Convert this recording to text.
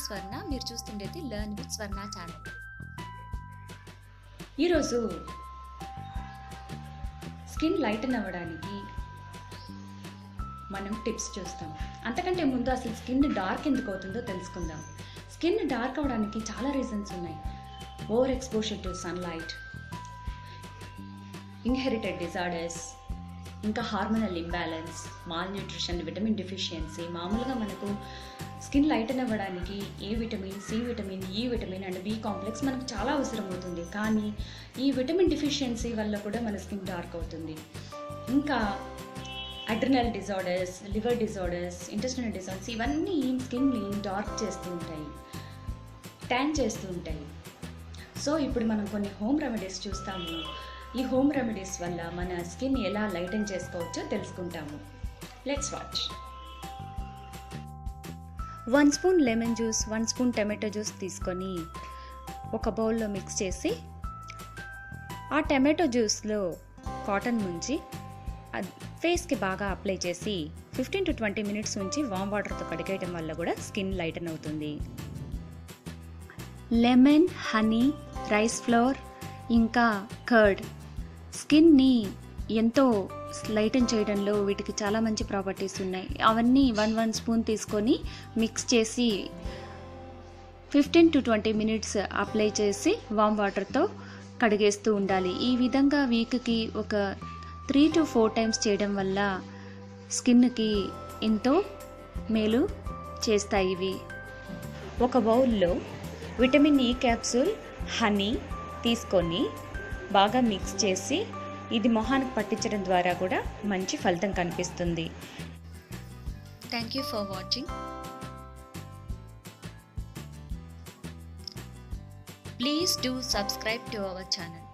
స్వర్ణ. మీరు చూస్తుండేది learn with Swarna channel. ఈరోజు skin lighten అవ్వడానికి మనం టిప్స్ చూస్తాం. అంతకంటే ముందు అసలు స్కిన్ డార్క్ ఎందుకు అవుతుందో తెలుసుకుందాం. స్కిన్ డార్క్ అవ్వడానికి చాలా రీజన్స్ ఉన్నాయి. Over exposure to sunlight, inherited disorders, ఇంకా hormonal imbalance, malnutrition, vitamin deficiency. మామూలుగా మనకు స్కిన్ లైటన్ అవ్వడానికి A vitamin, C vitamin, E vitamin and B complex మనకు చాలా అవసరం అవుతుంది. కానీ ఈ విటమిన్ డెఫిషియన్సీ వల్ల కూడా మన స్కిన్ డార్క్ అవుతుంది. ఇంకా adrenal disorders, liver disorders, intestinal disorders ఇవన్నీ స్కిన్ని డార్క్ చేస్తూ ఉంటాయి, ట్యాన్ చేస్తూ ఉంటాయి. సో ఇప్పుడు మనం కొన్ని హోమ్ రెమెడీస్ చూస్తాము. ఈ హోమ్ రెమెడీస్ వల్ల మన స్కిన్ ఎలా లైటన్ చేసుకోవచ్చో తెలుసుకుంటాము. Let's watch. 1 spoon lemon juice, 1 spoon tomato juice తీసుకొని ఒక బౌల్లో మిక్స్ చేసి ఆ టమాటో జ్యూస్లో కాటన్ ముంచి ఫేస్కి బాగా అప్లై చేసి 15 to 20 మినిట్స్ ఉంచి వామ్ వాటర్తో కడిగేయడం వల్ల కూడా స్కిన్ లైటన్ అవుతుంది. లెమన్, హనీ, రైస్ ఫ్లోర్ ఇంకా కర్డ్ స్కిన్ని ఎంతో లైటన్ చేయడంలో వీటికి చాలా మంచి ప్రాపర్టీస్ ఉన్నాయి. అవన్నీ 1 స్పూన్ తీసుకొని మిక్స్ చేసి 15 to 20 మినిట్స్ అప్లై చేసి వామ్ వాటర్తో కడిగేస్తూ ఉండాలి. ఈ విధంగా వీక్కి ఒక 3 to 4 టైమ్స్ చేయడం వల్ల స్కిన్కి ఎంతో మేలు చేస్తాయి ఇవి. ఒక బౌల్లో విటమిన్ ఈ క్యాప్సూల్, హనీ తీసుకొని బాగా మిక్స్ చేసి ఇది మొహానికి పట్టించడం ద్వారా కూడా మంచి ఫలితం కనిపిస్తుంది. Thank you for watching. Please do subscribe to our channel.